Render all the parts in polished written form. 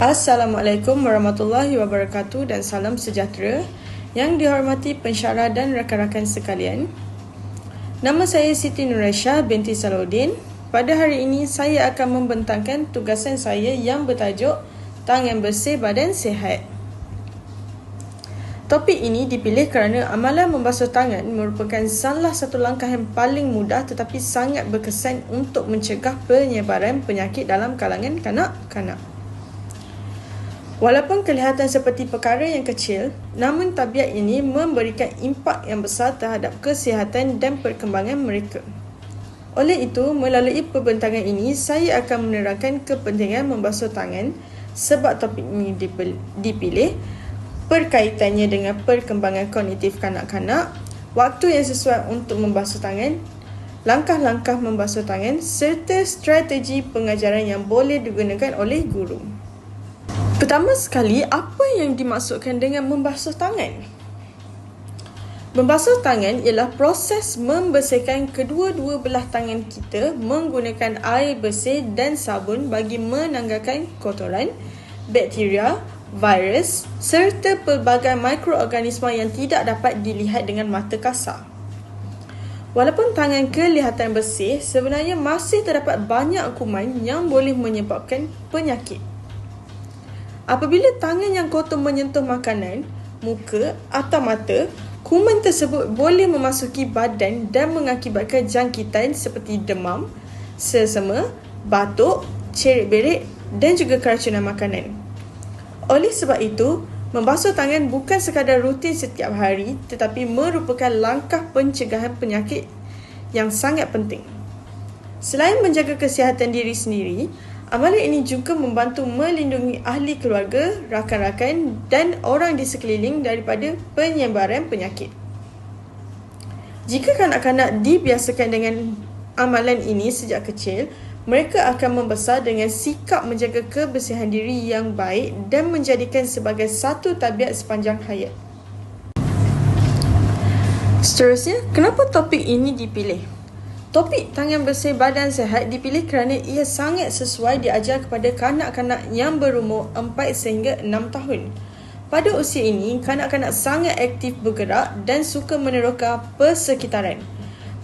Assalamualaikum warahmatullahi wabarakatuh dan salam sejahtera yang dihormati pensyarah dan rakan-rakan sekalian. Nama saya Siti Nuraisyah binti Salahuddin. Pada hari ini saya akan membentangkan tugasan saya yang bertajuk Tangan Bersih Badan Sihat. Topik ini dipilih kerana amalan membasuh tangan merupakan salah satu langkah yang paling mudah tetapi sangat berkesan untuk mencegah penyebaran penyakit dalam kalangan kanak-kanak. Walaupun kelihatan seperti perkara yang kecil, namun tabiat ini memberikan impak yang besar terhadap kesihatan dan perkembangan mereka. Oleh itu, melalui perbentangan ini, saya akan menerangkan kepentingan membasuh tangan sebab topik ini dipilih, perkaitannya dengan perkembangan kognitif kanak-kanak, waktu yang sesuai untuk membasuh tangan, langkah-langkah membasuh tangan serta strategi pengajaran yang boleh digunakan oleh guru. Pertama sekali, apa yang dimaksudkan dengan membasuh tangan? Membasuh tangan ialah proses membersihkan kedua-dua belah tangan kita menggunakan air bersih dan sabun bagi menanggalkan kotoran, bakteria, virus serta pelbagai mikroorganisma yang tidak dapat dilihat dengan mata kasar. Walaupun tangan kelihatan bersih, sebenarnya masih terdapat banyak kuman yang boleh menyebabkan penyakit. Apabila tangan yang kotor menyentuh makanan, muka atau mata, kuman tersebut boleh memasuki badan dan mengakibatkan jangkitan seperti demam, selsema, batuk, cerit-berit dan juga keracunan makanan. Oleh sebab itu, membasuh tangan bukan sekadar rutin setiap hari tetapi merupakan langkah pencegahan penyakit yang sangat penting. Selain menjaga kesihatan diri sendiri, amalan ini juga membantu melindungi ahli keluarga, rakan-rakan dan orang di sekeliling daripada penyebaran penyakit. Jika kanak-kanak dibiasakan dengan amalan ini sejak kecil, mereka akan membesar dengan sikap menjaga kebersihan diri yang baik dan menjadikan sebagai satu tabiat sepanjang hayat. Seterusnya, kenapa topik ini dipilih? Topik tangan bersih badan sihat dipilih kerana ia sangat sesuai diajar kepada kanak-kanak yang berumur 4 sehingga 6 tahun. Pada usia ini, kanak-kanak sangat aktif bergerak dan suka meneroka persekitaran.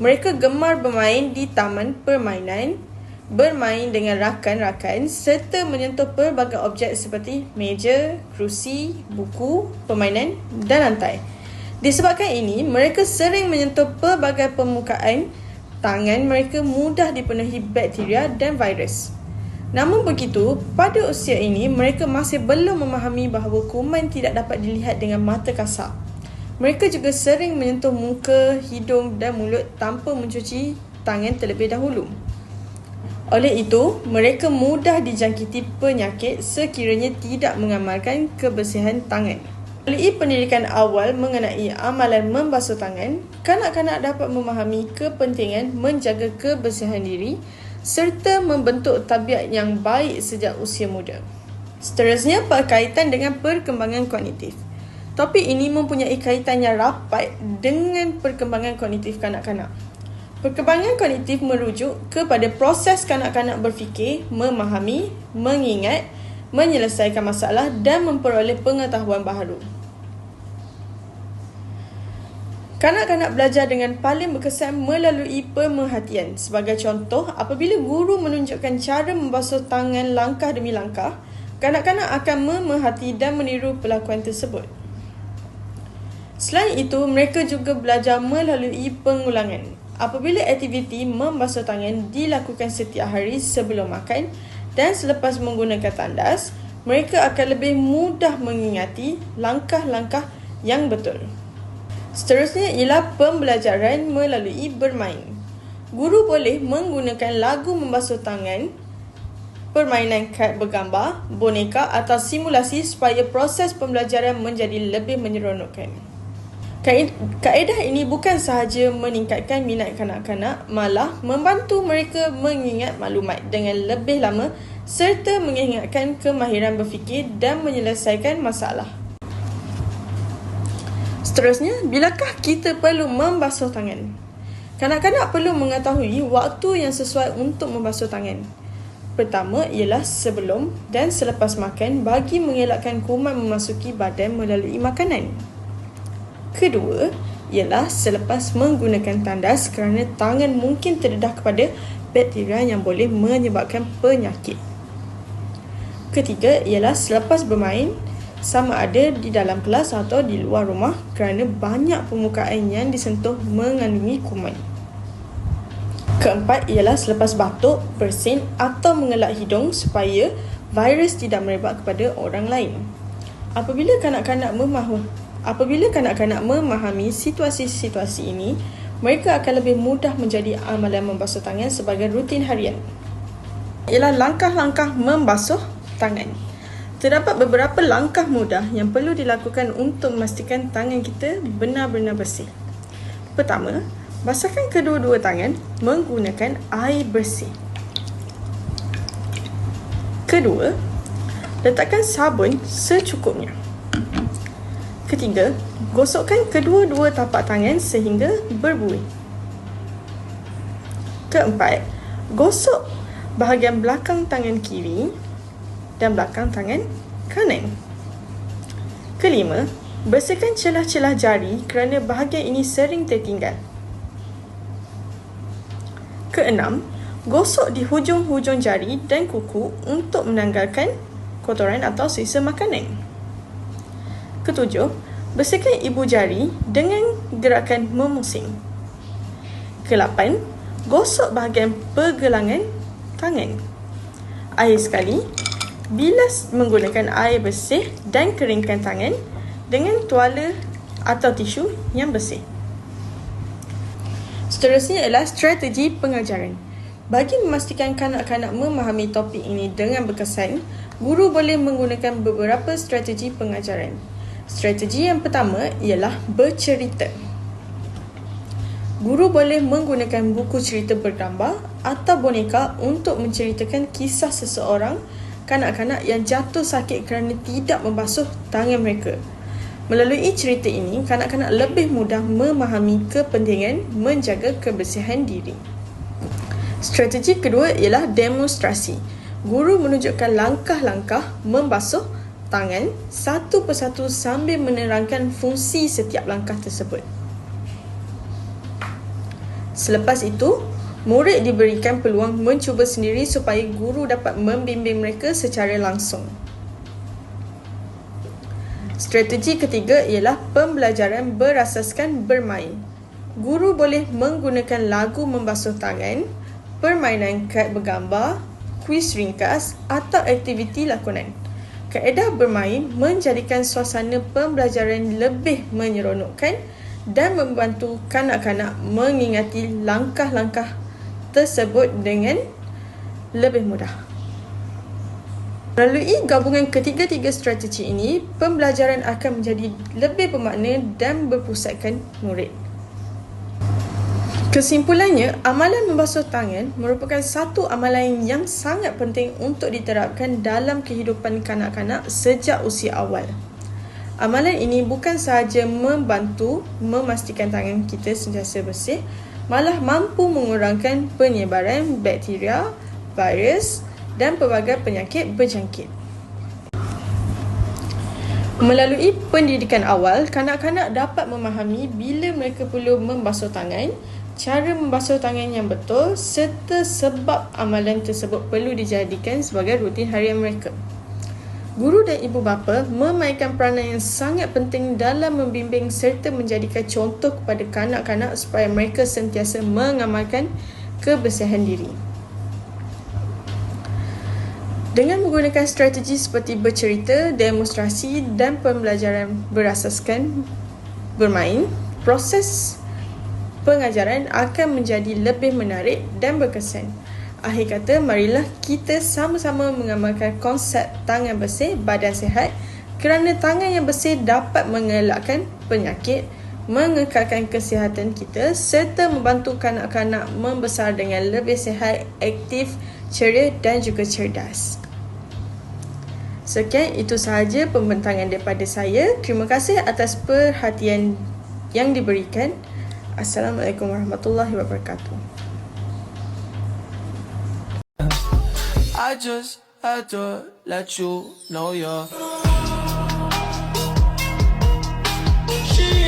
Mereka gemar bermain di taman permainan, bermain dengan rakan-rakan serta menyentuh pelbagai objek seperti meja, kerusi, buku, permainan dan lantai. Disebabkan ini, mereka sering menyentuh pelbagai permukaan. Tangan mereka mudah dipenuhi bakteria dan virus. Namun begitu, pada usia ini mereka masih belum memahami bahawa kuman tidak dapat dilihat dengan mata kasar. Mereka juga sering menyentuh muka, hidung dan mulut tanpa mencuci tangan terlebih dahulu. Oleh itu, mereka mudah dijangkiti penyakit sekiranya tidak mengamalkan kebersihan tangan. Melalui pendidikan awal mengenai amalan membasuh tangan, kanak-kanak dapat memahami kepentingan menjaga kebersihan diri serta membentuk tabiat yang baik sejak usia muda. Seterusnya, berkaitan dengan perkembangan kognitif. Topik ini mempunyai kaitan yang rapat dengan perkembangan kognitif kanak-kanak. Perkembangan kognitif merujuk kepada proses kanak-kanak berfikir, memahami, mengingat, menyelesaikan masalah dan memperoleh pengetahuan baharu. Kanak-kanak belajar dengan paling berkesan melalui pemerhatian. Sebagai contoh, apabila guru menunjukkan cara membasuh tangan langkah demi langkah, kanak-kanak akan memerhati dan meniru pelakuan tersebut. Selain itu, mereka juga belajar melalui pengulangan. Apabila aktiviti membasuh tangan dilakukan setiap hari sebelum makan dan selepas menggunakan tandas, mereka akan lebih mudah mengingati langkah-langkah yang betul. Seterusnya ialah pembelajaran melalui bermain. Guru boleh menggunakan lagu membasuh tangan, permainan kad bergambar, boneka atau simulasi supaya proses pembelajaran menjadi lebih menyeronokkan. Kaedah ini bukan sahaja meningkatkan minat kanak-kanak, malah membantu mereka mengingat maklumat dengan lebih lama serta mengingatkan kemahiran berfikir dan menyelesaikan masalah. Seterusnya, bilakah kita perlu membasuh tangan? Kanak-kanak perlu mengetahui waktu yang sesuai untuk membasuh tangan. pertama ialah sebelum dan selepas makan bagi mengelakkan kuman memasuki badan melalui makanan. Kedua ialah selepas menggunakan tandas kerana tangan mungkin terdedah kepada bakteria yang boleh menyebabkan penyakit. Ketiga ialah selepas bermain, sama ada di dalam kelas atau di luar rumah, kerana banyak permukaan yang disentuh mengandungi kuman. Keempat ialah selepas batuk, bersin atau mengelak hidung supaya virus tidak merebak kepada orang lain. Apabila kanak-kanak memahami situasi-situasi ini, mereka akan lebih mudah menjadi amalan membasuh tangan sebagai rutin harian. Ialah langkah-langkah membasuh tangan. Terdapat beberapa langkah mudah yang perlu dilakukan untuk memastikan tangan kita benar-benar bersih. Pertama, basahkan kedua-dua tangan menggunakan air bersih. Kedua, letakkan sabun secukupnya. Ketiga, gosokkan kedua-dua tapak tangan sehingga berbuih. Keempat, gosok bahagian belakang tangan kiri dan belakang tangan kanan. Kelima, bersihkan celah-celah jari kerana bahagian ini sering tertinggal. Keenam, gosok di hujung-hujung jari dan kuku untuk menanggalkan kotoran atau sisa makanan. Ketujuh, bersihkan ibu jari dengan gerakan memusing. Kelapan, gosok bahagian pergelangan tangan. Akhir sekali, bilas menggunakan air bersih dan keringkan tangan dengan tuala atau tisu yang bersih. Seterusnya ialah strategi pengajaran. Bagi memastikan kanak-kanak memahami topik ini dengan berkesan, guru boleh menggunakan beberapa strategi pengajaran. Strategi yang pertama ialah bercerita. Guru boleh menggunakan buku cerita bergambar atau boneka untuk menceritakan kisah seseorang kanak-kanak yang jatuh sakit kerana tidak membasuh tangan mereka. Melalui cerita ini, kanak-kanak lebih mudah memahami kepentingan menjaga kebersihan diri. Strategi kedua ialah demonstrasi. Guru menunjukkan langkah-langkah membasuh tangan satu persatu sambil menerangkan fungsi setiap langkah tersebut. Selepas itu, murid diberikan peluang mencuba sendiri supaya guru dapat membimbing mereka secara langsung. Strategi ketiga ialah pembelajaran berasaskan bermain. Guru boleh menggunakan lagu membasuh tangan, permainan kad bergambar, kuis ringkas atau aktiviti lakonan. Kaedah bermain menjadikan suasana pembelajaran lebih menyeronokkan dan membantu kanak-kanak mengingati langkah-langkah tersebut dengan lebih mudah. Melalui gabungan ketiga-tiga strategi ini, pembelajaran akan menjadi lebih bermakna dan berpusatkan murid. Kesimpulannya, amalan membasuh tangan merupakan satu amalan yang sangat penting untuk diterapkan dalam kehidupan kanak-kanak sejak usia awal. Amalan ini bukan sahaja membantu memastikan tangan kita sentiasa bersih, malah mampu mengurangkan penyebaran bakteria, virus dan pelbagai penyakit berjangkit. Melalui pendidikan awal, kanak-kanak dapat memahami bila mereka perlu membasuh tangan, cara membasuh tangan yang betul serta sebab amalan tersebut perlu dijadikan sebagai rutin harian mereka. Guru dan ibu bapa memainkan peranan yang sangat penting dalam membimbing serta menjadikan contoh kepada kanak-kanak supaya mereka sentiasa mengamalkan kebersihan diri. Dengan menggunakan strategi seperti bercerita, demonstrasi dan pembelajaran berasaskan bermain, proses pengajaran akan menjadi lebih menarik dan berkesan. Akhir kata, marilah kita sama-sama mengamalkan konsep tangan bersih, badan sihat, kerana tangan yang bersih dapat mengelakkan penyakit, mengekalkan kesihatan kita serta membantu kanak-kanak membesar dengan lebih sihat, aktif, ceria dan juga cerdas. Sekian, itu sahaja pembentangan daripada saya. Terima kasih atas perhatian yang diberikan. Assalamualaikum warahmatullahi wabarakatuh. I just had to let you know you're. She